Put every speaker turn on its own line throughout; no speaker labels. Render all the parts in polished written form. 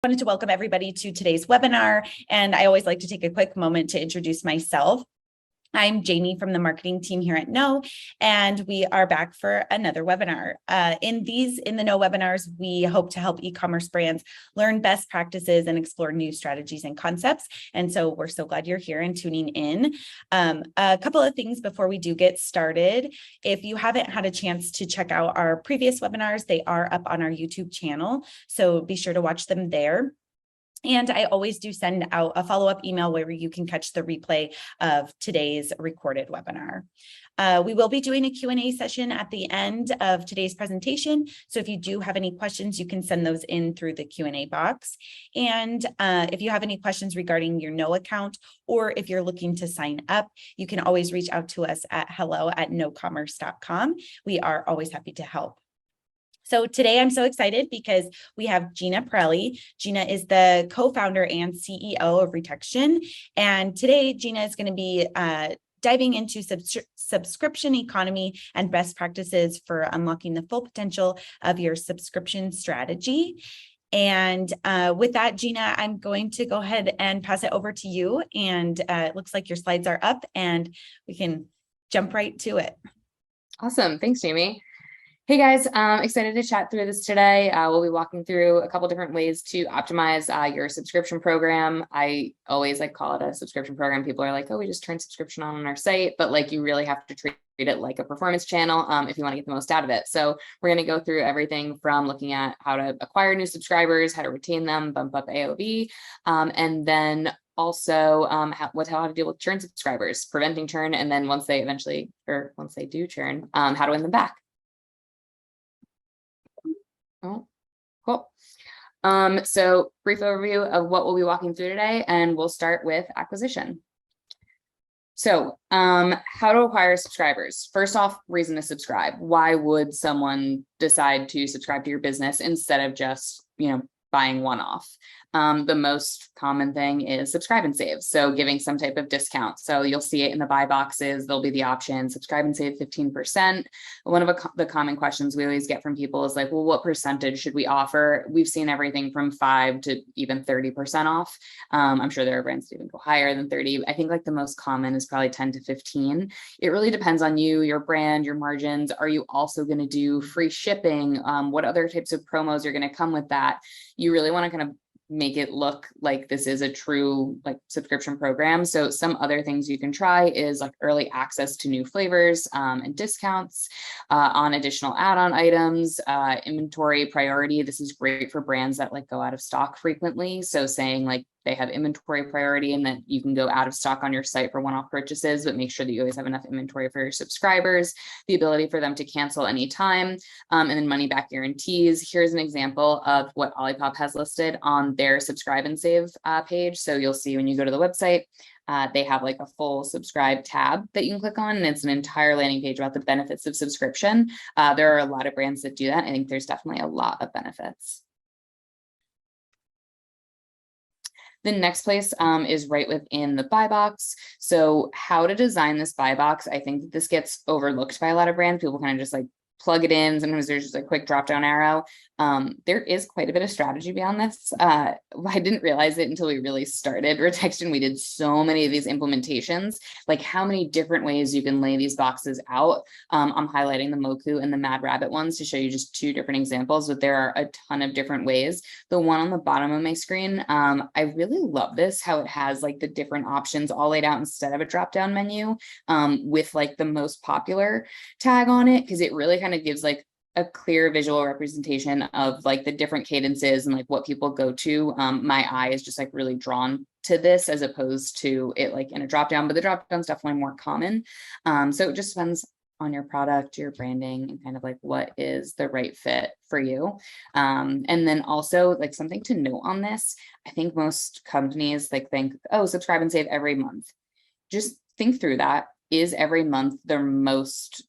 Wanted to welcome everybody to today's webinar, and I always like to take a quick moment to introduce myself. I'm Jamie from the marketing team here at Know, and we are back for another webinar. In the Know webinars, we hope to help e-commerce brands learn best practices and explore new strategies and concepts. And so we're so glad you're here and tuning in. A couple of things before we do get started. If you haven't had a chance to check out our previous webinars, they are up on our YouTube channel, so be sure to watch them there. And I always do send out a follow-up email where you can catch the replay of today's recorded webinar. We will be doing a Q&A session at the end of today's presentation. So if you do have any questions, you can send those in through the Q&A box. And if you have any questions regarding your Know account, or if you're looking to sign up, you can always reach out to us at hello@knowcommerce.com. We are always happy to help. So today I'm so excited because we have Gina Perrelli. Gina is the co-founder and CEO of Retextion. And today Gina is going to be diving into subscription economy and best practices for unlocking the full potential of your subscription strategy. And with that, Gina, I'm going to go ahead and pass it over to you. And it looks like your slides are up and we can jump right to it.
Awesome. Thanks, Jamie. Hey guys, excited to chat through this today. We'll be walking through a couple different ways to optimize your subscription program. I always call it a subscription program. People are like, oh, we just turn subscription on our site, but you really have to treat it like a performance channel if you want to get the most out of it. So we're going to go through everything from looking at how to acquire new subscribers, how to retain them, bump up AOV, and then also how to deal with churn subscribers, preventing churn, and then once they do churn, how to win them back. Oh, cool. So brief overview of what we'll be walking through today, and we'll start with acquisition. So how to acquire subscribers. First off, reason to subscribe. Why would someone decide to subscribe to your business instead of just, buying one-off? The most common thing is subscribe and save. So giving some type of discount. So you'll see it in the buy boxes. There'll be the option subscribe and save 15%. One of the common questions we always get from people is well, what percentage should we offer? We've seen everything from 5 to even 30% off. I'm sure there are brands that even go higher than 30. I think the most common is probably 10 to 15. It really depends on you, your brand, your margins. Are you also going to do free shipping? What other types of promos are going to come with that? You really want to kind of make it look like this is a true subscription program. So some other things you can try is early access to new flavors and discounts on additional add-on items, inventory priority. This is great for brands that go out of stock frequently. So saying they have inventory priority and that you can go out of stock on your site for one-off purchases, but make sure that you always have enough inventory for your subscribers, the ability for them to cancel anytime, and then money back guarantees. Here's an example of what Olipop has listed on their subscribe and save page. So you'll see when you go to the website, they have a full subscribe tab that you can click on, and it's an entire landing page about the benefits of subscription. There are a lot of brands that do that. I think there's definitely a lot of benefits. The next place is right within the buy box. So how to design this buy box. I think that this gets overlooked by a lot of brands. People kind of just plug it in. Sometimes there's just a quick drop down arrow. There is quite a bit of strategy beyond this. I didn't realize it until we really started Retextion. We did so many of these implementations, how many different ways you can lay these boxes out. I'm highlighting the Moku and the Mad Rabbit ones to show you just two different examples, but there are a ton of different ways. The one on the bottom of my screen, I really love this, how it has the different options all laid out instead of a drop down menu with the most popular tag on it, because it really kind of gives a clear visual representation of the different cadences and what people go to. My eye is just really drawn to this as opposed to it in a drop down, but the drop down is definitely more common. So it just depends on your product, your branding, and kind of what is the right fit for you. And then also something to note on this, I think most companies think, oh, subscribe and save every month. Just think through that. Is every month the most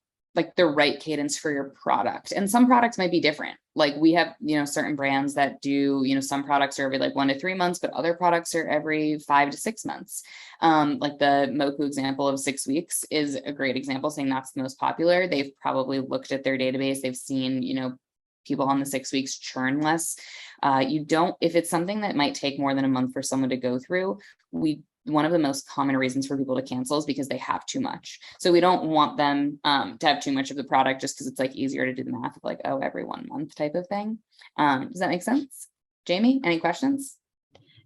the right cadence for your product? And some products might be different. We have, certain brands that do, some products are every 1 to 3 months, but other products are every 5 to 6 months. The Moku example of 6 weeks is a great example, saying that's the most popular. They've probably looked at their database. They've seen, people on the 6 weeks churn less. If it's something that might take more than a month for someone to go through, one of the most common reasons for people to cancel is because they have too much. So we don't want them to have too much of the product just because it's like easier to do the math of like, oh, every 1 month type of thing. Does that make sense? Jamie, any questions?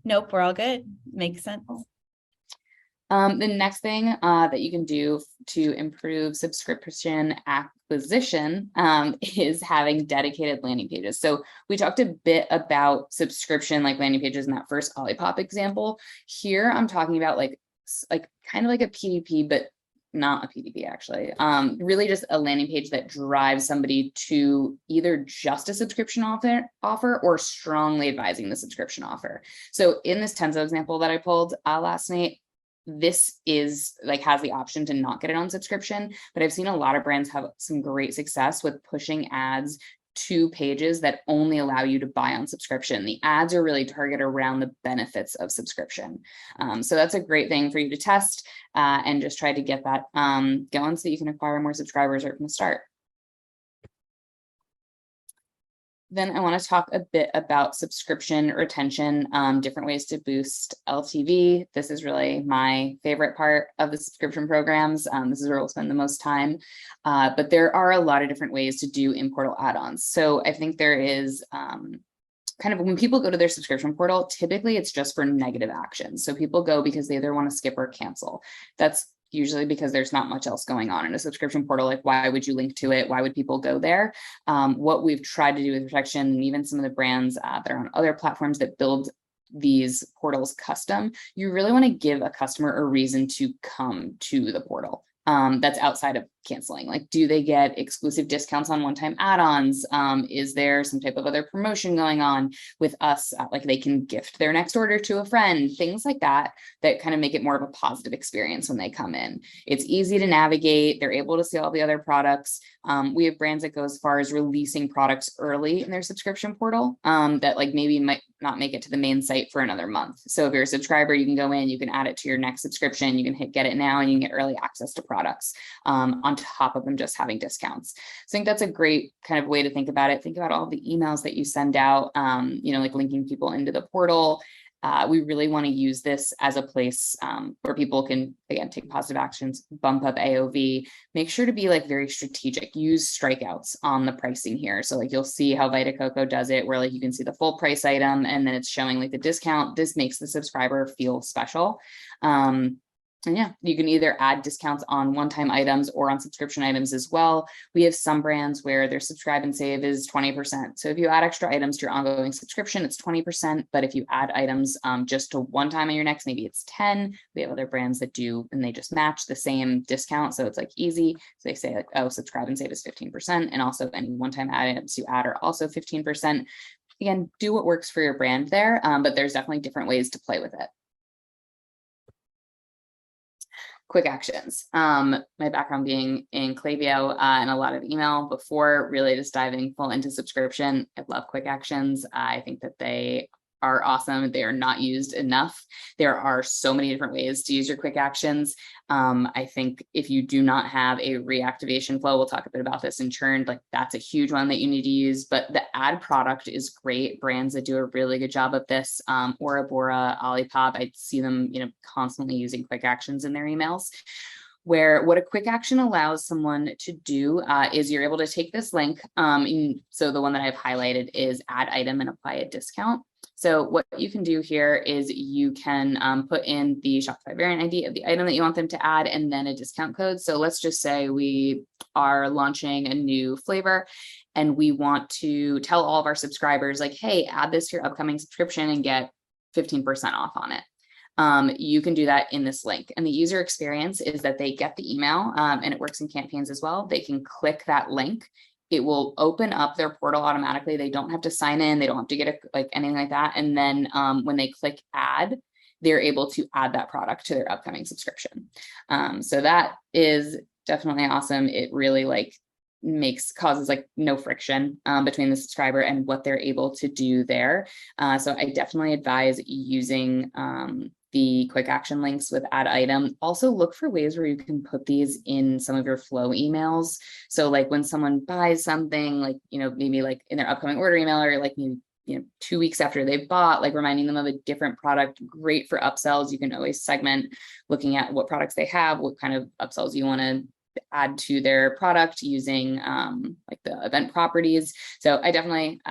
Nope, we're all good. Makes sense.
The next thing that you can do to improve subscription acquisition is having dedicated landing pages. So we talked a bit about subscription like landing pages in that first Olipop example. Here I'm talking about like kind of like a PDP, but not a PDP actually. Really just a landing page that drives somebody to either just a subscription offer or strongly advising the subscription offer. So in this Tenzo example that I pulled last night, this is like has the option to not get it on subscription, but I've seen a lot of brands have some great success with pushing ads to pages that only allow you to buy on subscription. The ads are really targeted around the benefits of subscription. So that's a great thing for you to test and just try to get that going so that you can acquire more subscribers right from the start. Then I want to talk a bit about subscription retention, different ways to boost LTV. This is really my favorite part of the subscription programs. This is where we'll spend the most time, but there are a lot of different ways to do in-portal add-ons. So I think there is kind of when people go to their subscription portal, typically it's just for negative actions. So people go because they either want to skip or cancel. That's usually because there's not much else going on in a subscription portal. Like, why would you link to it? Why would people go there? What we've tried to do with Retextion and even some of the brands that are on other platforms that build these portals custom, you really want to give a customer a reason to come to the portal. That's outside of canceling. Like, do they get exclusive discounts on one-time add-ons? Is there some type of other promotion going on with us? Like they can gift their next order to a friend, things like that, that kind of make it more of a positive experience when they come in. It's easy to navigate. They're able to see all the other products. We have brands that go as far as releasing products early in their subscription portal that like maybe might not make it to the main site for another month. So if you're a subscriber, you can go in, you can add it to your next subscription, you can hit get it now, and you can get early access to products on top of them just having discounts. So I think that's a great kind of way to think about it. Think about all the emails that you send out, like linking people into the portal. We really want to use this as a place where people can, again, take positive actions, bump up AOV, make sure to be like very strategic, use strikeouts on the pricing here. So like you'll see how Vita Coco does it, where like you can see the full price item and then it's showing like the discount. This makes the subscriber feel special. And yeah, you can either add discounts on one-time items or on subscription items as well. We have some brands where their subscribe and save is 20%. So if you add extra items to your ongoing subscription, it's 20%. But if you add items just to one time in your next, maybe it's 10. We have other brands that do, and they just match the same discount. So it's like easy. So they say like, oh, subscribe and save is 15%. And also any one-time items you add are also 15%. Again, do what works for your brand there. But there's definitely different ways to play with it. Quick actions. My background being in Klaviyo and a lot of email before really just diving full into subscription. I love quick actions. I think that they are awesome. They are not used enough. There are so many different ways to use your quick actions. I think if you do not have a reactivation flow, we'll talk a bit about this in churn, like that's a huge one that you need to use, but the ad product is great. Brands that do a really good job of this, Bora Bora, Olipop, I see them, constantly using quick actions in their emails. Where what a quick action allows someone to do is you're able to take this link. So the one that I've highlighted is add item and apply a discount. So what you can do here is you can put in the Shopify variant ID of the item that you want them to add and then a discount code. So let's just say we are launching a new flavor and we want to tell all of our subscribers like, hey, add this to your upcoming subscription and get 15% off on it. You can do that in this link. And the user experience is that they get the email and it works in campaigns as well. They can click that link. It will open up their portal automatically. They don't have to sign in. They don't have to get anything like that. And then when they click add, they're able to add that product to their upcoming subscription. So that is definitely awesome. It really causes no friction between the subscriber and what they're able to do there. So I definitely advise using the quick action links with add item. Also look for ways where you can put these in some of your flow emails. So like when someone buys something, maybe in their upcoming order email, or maybe 2 weeks after they've bought, like reminding them of a different product. Great for upsells. You can always segment looking at what products they have, what kind of upsells you want to add to their product using like the event properties. So I definitely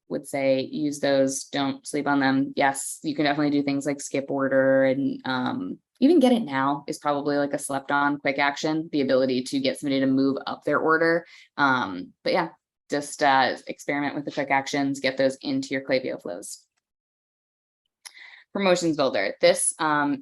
would say use those. Don't sleep on them. Yes, you can definitely do things like skip order, and even get it now is probably like a slept on quick action, the ability to get somebody to move up their order. But yeah, just experiment with the quick actions, get those into your Klaviyo flows. Promotions builder. This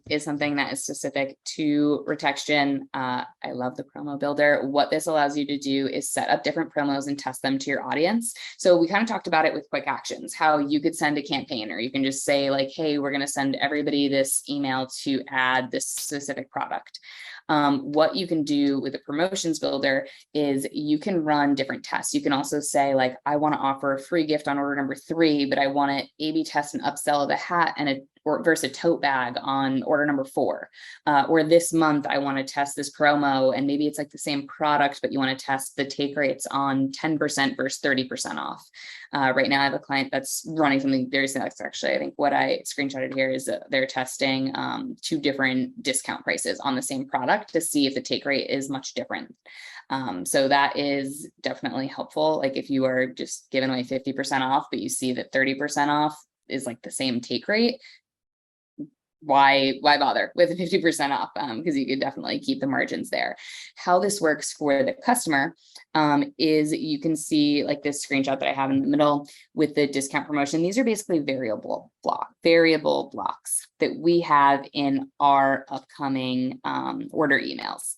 is something that is specific to Retextion. I love the promo builder. What this allows you to do is set up different promos and test them to your audience. So we kind of talked about it with quick actions, how you could send a campaign, or you can just say like, hey, we're going to send everybody this email to add this specific product. What you can do with a promotions builder is you can run different tests. You can also say like, I want to offer a free gift on order number 3, but I want to A/B test an upsell of a hat and versus a tote bag on order number 4. Or this month, I want to test this promo, and maybe it's like the same product, but you want to test the take rates on 10% versus 30% off. Right now, I have a client that's running something very similar. Actually, I think what I screenshotted here is they're testing 2 different discount prices on the same product to see if the take rate is much different. So that is definitely helpful. Like if you are just giving away 50% off, but you see that 30% off is like the same take rate, why bother with 50% off? Because you could definitely keep the margins there. How this works for the customer is you can see like this screenshot that I have in the middle with the discount promotion. These are basically variable blocks that we have in our upcoming order emails.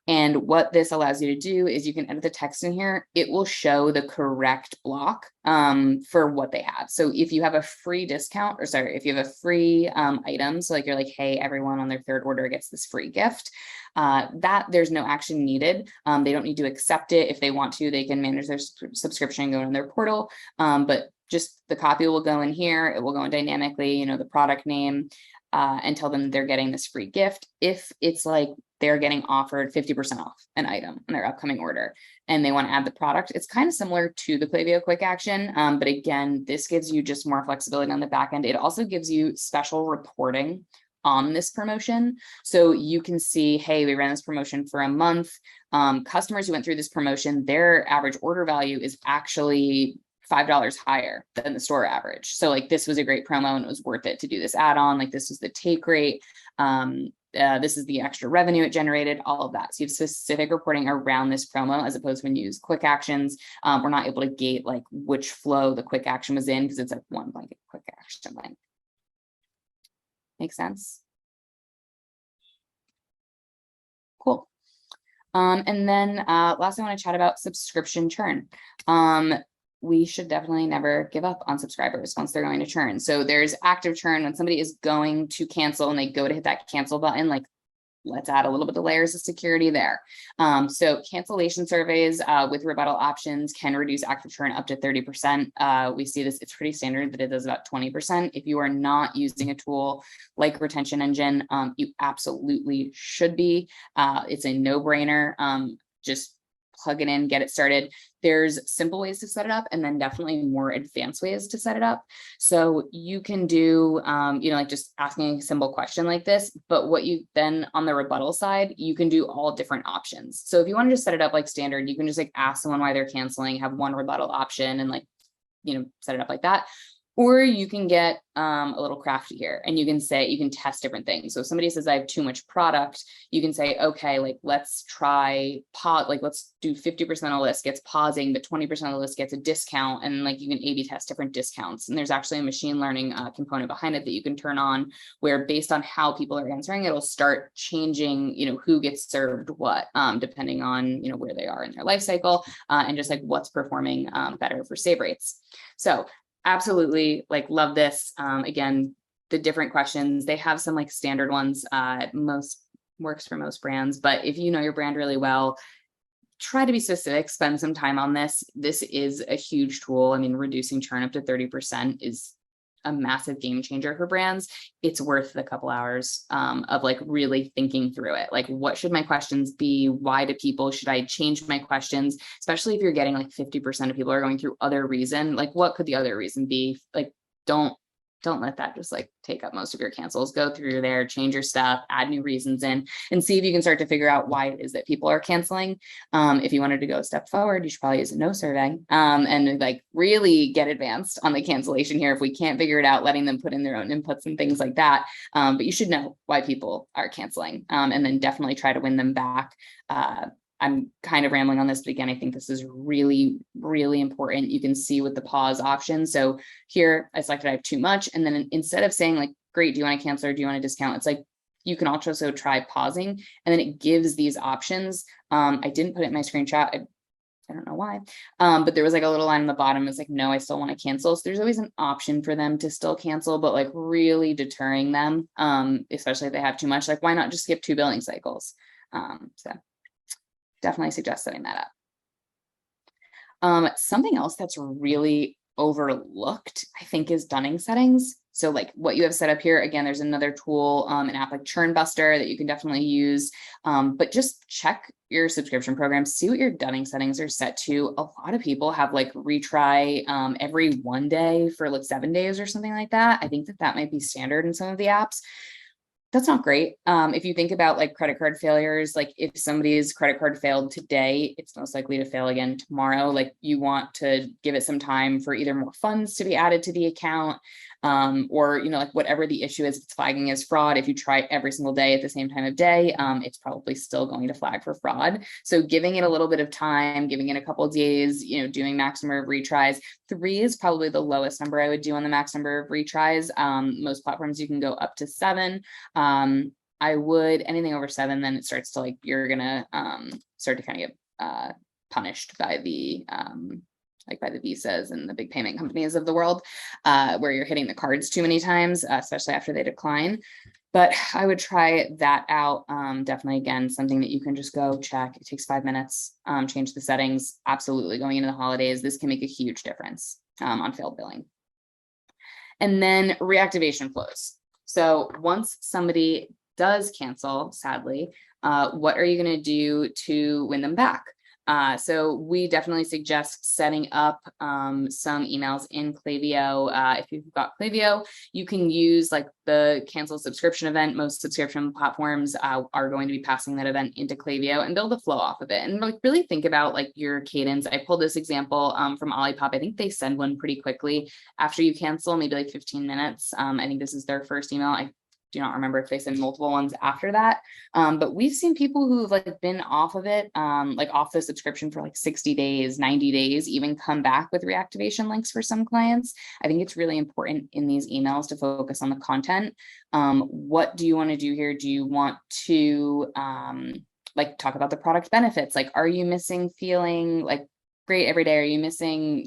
And what this allows you to do is you can edit the text in here. It will show the correct block for what they have. So if you have a free discount, or sorry, if you have a free item, so like you're like, hey, everyone on their 3rd order gets this free gift, that there's no action needed. They don't need to accept it. If they want to, they can manage their subscription and go in their portal. But just the copy will go in here. It will go in dynamically, the product name, and tell them they're getting this free gift. If it's like they're getting offered 50% off an item in their upcoming order and they want to add the product, it's kind of similar to the Klaviyo quick action. But again, this gives you just more flexibility on the back end. It also gives you special reporting on this promotion. So you can see, hey, we ran this promotion for a month. Customers who went through this promotion, their average order value is actually $5 higher than the store average. So like this was a great promo and it was worth it to do this add-on. Like this was the take rate. This is the extra revenue it generated, all of that. So you have specific reporting around this promo as opposed to when you use quick actions. We're not able to gate like which flow the quick action was in because it's like one blanket quick action link. Make sense? Cool. And then last I want to chat about subscription churn. We should definitely never give up on subscribers once they're going to churn. So there's active churn when somebody is going to cancel and they go to hit that cancel button, like let's add a little bit of layers of security there. So cancellation surveys with rebuttal options can reduce active churn up to 30%. We see this, it's pretty standard that it does about 20%. If you are not using a tool like Retention Engine, you absolutely should be. It's a no-brainer. Just plug it in, get it started. There's simple ways to set it up and then definitely more advanced ways to set it up. So you can do, like just asking a simple question like this, but what you then on the rebuttal side, you can do all different options. So if you want to just set it up like standard, you can just like ask someone why they're canceling, have one rebuttal option and like, set it up like that. Or you can get a little crafty here and you can say, you can test different things. So if somebody says I have too much product, you can say, okay, like let's try pause, like let's do 50% of the list gets pausing, but 20% of the list gets a discount. And like you can A/B test different discounts. And there's actually a machine learning component behind it that you can turn on where based on how people are answering, it'll start changing, who gets served what, depending on, where they are in their life cycle and just like what's performing better for save rates. So absolutely, like love this. Again, the different questions, they have some like standard ones, most works for most brands, but if you know your brand really well, try to be specific, spend some time on this. This is a huge tool. I mean, reducing churn up to 30% is a massive game changer for brands, it's worth the couple hours of like really thinking through it. Like, what should my questions be? Why do people, should I change my questions? Especially if you're getting like 50% of people are going through other reason, like what could the other reason be? Like, don't let that just like take up most of your cancels. Go through there, change your stuff, add new reasons in, and see if you can start to figure out why it is that people are canceling. If you wanted to go a step forward, you should probably use a no survey and like really get advanced on the cancellation here. If we can't figure it out, letting them put in their own inputs and things like that. But you should know why people are canceling, and then definitely try to win them back. I'm kind of rambling on this, but again, I think this is really, really important. You can see with the pause option. So here I selected I have too much. And then instead of saying like, great, do you want to cancel or do you want to discount? It's like, you can also try pausing, and then it gives these options. I didn't put it in my screenshot. I don't know why, but there was like a little line on the bottom. It's like, no, I still want to cancel. So there's always an option for them to still cancel, but like really deterring them, especially if they have too much, like why not just skip 2 billing cycles? So definitely suggest setting that up. Something else that's really overlooked, I think, is dunning settings. So like what you have set up here, again, there's another tool, an app like Churn Buster that you can definitely use, but just check your subscription program, see what your dunning settings are set to. A lot of people have like retry every 1 day for like 7 days or something like that. I think that might be standard in some of the apps. That's not great. If you think about like credit card failures, like if somebody's credit card failed today, it's most likely to fail again tomorrow. Like you want to give it some time for either more funds to be added to the account, or, you know, like whatever the issue is, it's flagging as fraud. If you try every single day at the same time of day, it's probably still going to flag for fraud. So giving it a little bit of time, giving it a couple of days, you know, doing max number of retries. 3 is probably the lowest number I would do on the max number of retries. Most platforms you can go up to 7. I would, anything over 7, then it starts to like, you're gonna start to kind of get punished by the like by the Visas and the big payment companies of the world, where you're hitting the cards too many times, especially after they decline. But I would try that out. Definitely, again, something that you can just go check. It takes 5 minutes, change the settings. Absolutely, going into the holidays, this can make a huge difference on failed billing. And then reactivation flows. So once somebody does cancel, sadly, what are you going to do to win them back? So we definitely suggest setting up some emails in Klaviyo. If you've got Klaviyo, you can use like the cancel subscription event. Most subscription platforms are going to be passing that event into Klaviyo and build a flow off of it. And like really think about like your cadence. I pulled this example from Olipop. I think they send one pretty quickly after you cancel, maybe like 15 minutes. I think this is their first email. I do not remember if they send multiple ones after that. But we've seen people who've like been off of it, like off the subscription for like 60 days, 90 days, even come back with reactivation links for some clients. I think it's really important in these emails to focus on the content. What do you want to do here? Do you want to like talk about the product benefits? Like, are you missing feeling like great every day? Are you missing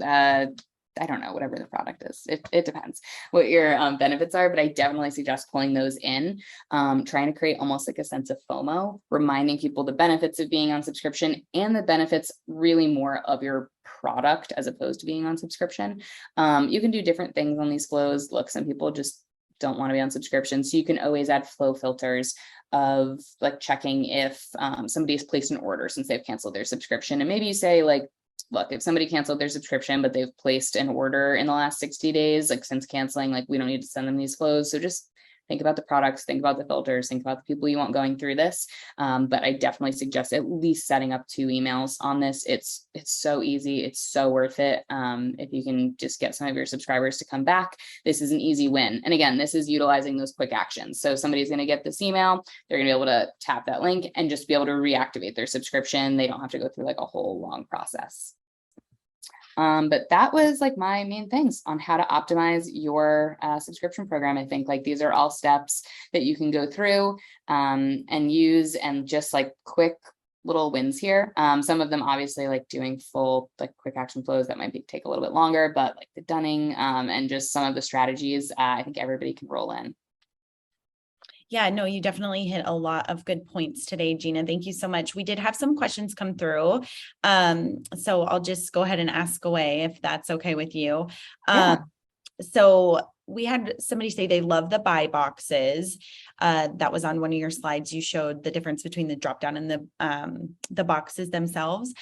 I don't know, whatever the product is. It depends what your benefits are, but I definitely suggest pulling those in, trying to create almost like a sense of FOMO, reminding people the benefits of being on subscription and the benefits really more of your product as opposed to being on subscription. You can do different things on these flows. Look, some people just don't want to be on subscription. So you can always add flow filters of like checking if somebody has placed an order since they've canceled their subscription. And maybe you say like, look, if somebody canceled their subscription, but they've placed an order in the last 60 days, like since canceling, like we don't need to send them these flows. So just think about the products, think about the filters, think about the people you want going through this. But I definitely suggest at least setting up 2 emails on this. It's so easy. It's so worth it. If you can just get some of your subscribers to come back, this is an easy win. And again, this is utilizing those quick actions. So somebody's going to get this email, they're going to be able to tap that link and just be able to reactivate their subscription. They don't have to go through like a whole long process. But that was like my main things on how to optimize your subscription program. I think like these are all steps that you can go through and use, and just like quick little wins here. Some of them obviously like doing full like quick action flows that might take a little bit longer, but like the dunning and just some of the strategies I think everybody can roll in.
Yeah, no, you definitely hit a lot of good points today, Gina. Thank you so much. We did have some questions come through. So I'll just go ahead and ask away if that's okay with you.
Yeah.
So we had somebody say they love the buy boxes. That was on one of your slides. You showed the difference between the drop down and the boxes themselves.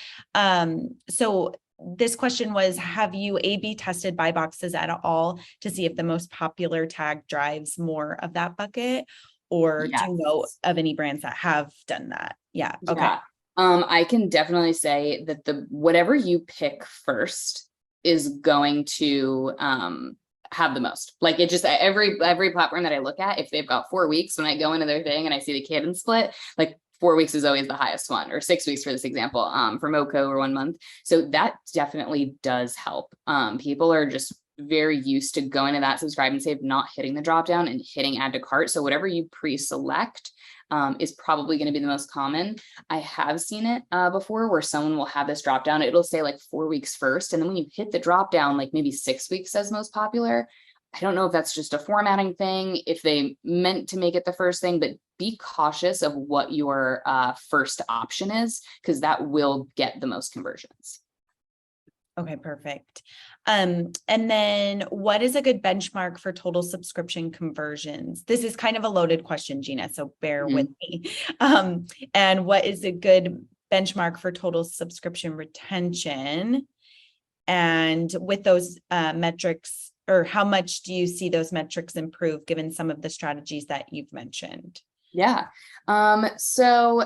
So this question was, have you A/B tested buy boxes at all to see if the most popular tag drives more of that bucket? Or do
Yes.
you know of any brands that have done that? Yeah. Okay.
Yeah. I can definitely say that whatever you pick first is going to have the most. Like, it just, every platform that I look at, if they've got 4 weeks, when I go into their thing and I see the cadence split, like 4 weeks is always the highest one, or 6 weeks for this example, for MoCo, or 1 month. So that definitely does help. People are just very used to going to that subscribe and save, not hitting the drop down and hitting add to cart. So whatever you pre-select is probably going to be the most common. I have seen it before where someone will have this drop down. It'll say like 4 weeks first. And then when you hit the drop down, like maybe 6 weeks says most popular. I don't know if that's just a formatting thing, if they meant to make it the first thing, but be cautious of what your first option is, because that will get the most conversions.
Okay, perfect. And then what is a good benchmark for total subscription conversions? This is kind of a loaded question, Gina, so bear with me. And what is a good benchmark for total subscription retention? And with those metrics, or how much do you see those metrics improve given some of the strategies that you've mentioned?
Yeah. So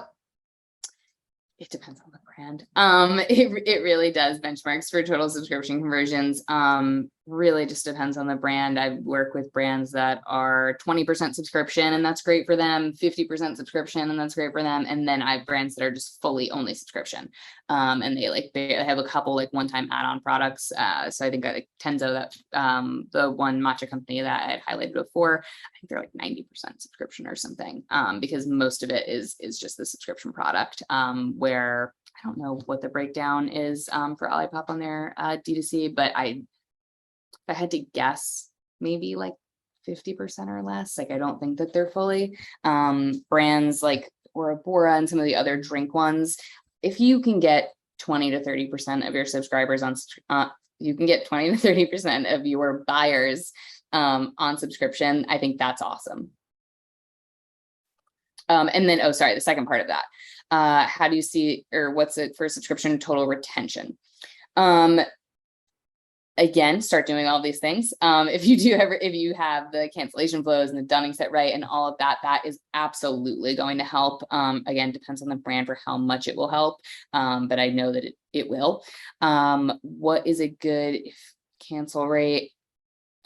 it depends on the brand. It really does. Benchmarks for total subscription conversions really just depends on the brand. I work with brands that are 20% subscription, and that's great for them, 50% subscription, and that's great for them. And then I have brands that are just fully only subscription. And they have a couple like one-time add-on products. So I think like Tenzo, that the one matcha company that I had highlighted before, I think they're like 90% subscription or something, because most of it is just the subscription product, where I don't know what the breakdown is for Olipop on their D2C, but if I had to guess, maybe like 50% or less. Like, I don't think that they're fully brands like Bora and some of the other drink ones. If you can get 20 to 30% of your subscribers on, you can get 20 to 30% of your buyers on subscription, I think that's awesome. And then, the second part of that, how do you see, or what's it for subscription total retention? Again, start doing all these things. If you have the cancellation flows and the dunning set right and all of that, that is absolutely going to help. Again, depends on the brand for how much it will help. But I know that it will. What is a good cancel rate?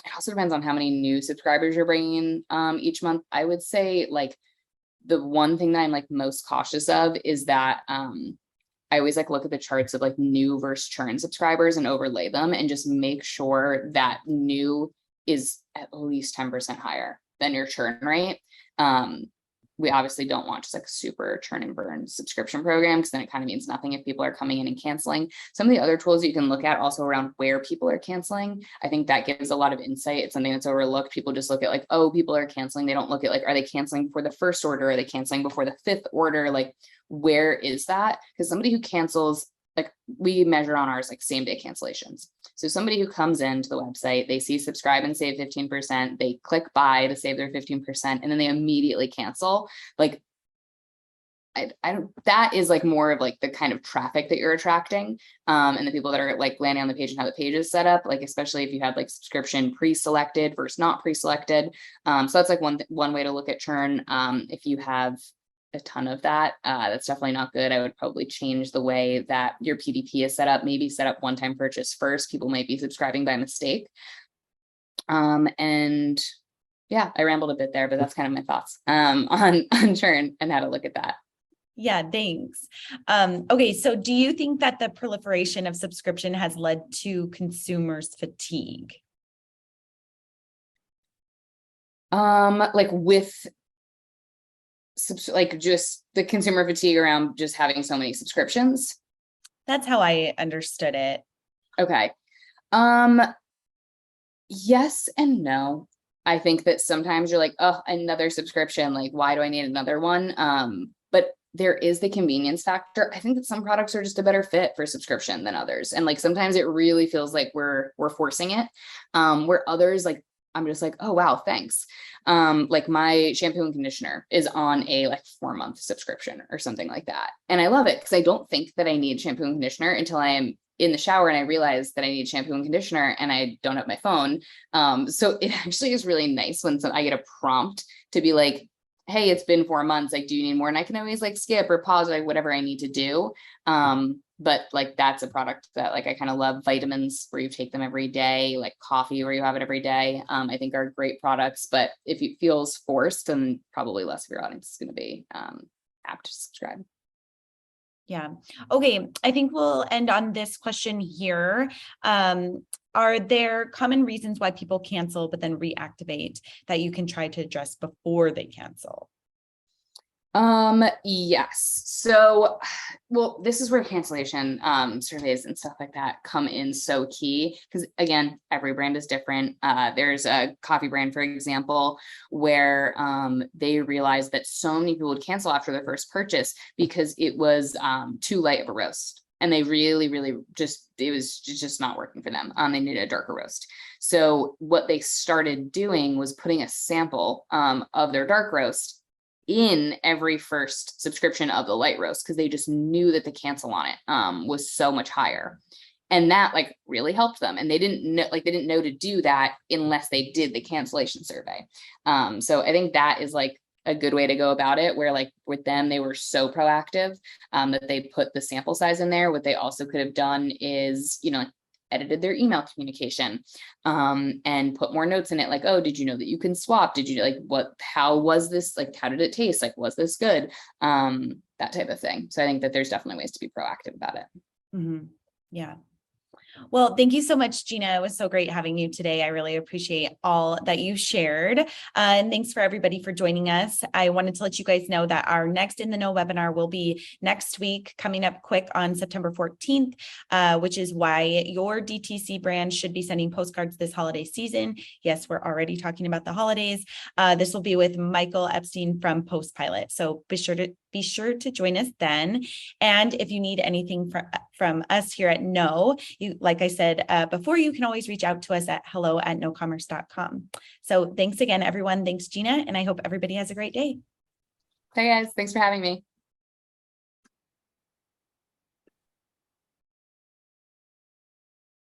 It also depends on how many new subscribers you're bringing in each month. I would say like the one thing that I'm like most cautious of is that I always like look at the charts of like new versus churn subscribers and overlay them and just make sure that new is at least 10% higher than your churn rate. We obviously don't want just like a super churn and burn subscription program, because then it kind of means nothing if people are coming in and canceling. Some of the other tools you can look at also around where people are canceling, I think that gives a lot of insight. It's something that's overlooked. People just look at like, oh, people are canceling. They don't look at like, are they canceling before the first order? Are they canceling before the fifth order? Like, where is that? Because somebody who cancels, like we measure on ours, like same day cancellations. So somebody who comes into the website, they see subscribe and save 15%, they click buy to save their 15%, and then they immediately cancel. Like, I don't, that is like more of like the kind of traffic that you're attracting, and the people that are like landing on the page and how the page is set up, like especially if you had like subscription pre-selected versus not pre-selected. So that's like one way to look at churn. If you have a ton of that, that's definitely not good. I would probably change the way that your PDP is set up, maybe set up one-time purchase first. People might be subscribing by mistake. And yeah, I rambled a bit there, but that's kind of my thoughts on churn and how to look at that.
Yeah, thanks. Okay, so do you think that the proliferation of subscription has led to consumers fatigue?
Like with like just the consumer fatigue around just having so many subscriptions?
That's how I understood it.
Okay. Yes and no. I think that sometimes you're like, oh, another subscription, like why do I need another one? But there is the convenience factor. I think that some products are just a better fit for subscription than others. And like, sometimes it really feels like we're forcing it. Where others, like, I'm just like, oh, wow, thanks. Like my shampoo and conditioner is on a like 4-month subscription or something like that. And I love it because I don't think that I need shampoo and conditioner until I am in the shower and I realize that I need shampoo and conditioner and I don't have my phone. So it actually is really nice when I get a prompt to be like, hey, it's been 4 months. Like, do you need more? And I can always like skip or pause, like whatever I need to do. But like, that's a product that like, I kind of love. Vitamins where you take them every day, like coffee where you have it every day. I think are great products, but if it feels forced, then probably less of your audience is going to be apt to subscribe.
Yeah. Okay. I think we'll end on this question here. Are there common reasons why people cancel but then reactivate that you can try to address before they cancel?
Yes. So, well, this is where cancellation surveys and stuff like that come in so key, because again, every brand is different. There's a coffee brand, for example, where they realized that so many people would cancel after their first purchase because it was too light of a roast. And they really, really it was just not working for them. They needed a darker roast. So what they started doing was putting a sample of their dark roast in every first subscription of the light roast, because they just knew that the cancel on it was so much higher. And that like really helped them. And they didn't know to do that unless they did the cancellation survey. So I think that is like a good way to go about it, where like with them, they were so proactive that they put the sample size in there. What they also could have done is, edited their email communication and put more notes in it. Like, oh, did you know that you can swap? Did you how was this? Like, how did it taste? Like, was this good? That type of thing. So I think that there's definitely ways to be proactive about it.
Mm-hmm. Yeah. Well, thank you so much, Gina. It was so great having you today. I really appreciate all that you shared. And thanks for everybody for joining us. I wanted to let you guys know that our next In the Know webinar will be next week, coming up quick on September 14th, which is why your DTC brand should be sending postcards this holiday season. Yes, we're already talking about the holidays. This will be with Michael Epstein from Postpilot. So be sure to join us then. And if you need anything from us here at Know, like I said before, you can always reach out to us at hello@knowcommerce.com. So thanks again, everyone. Thanks, Gina. And I hope everybody has a great day.
Hey guys, thanks for having me.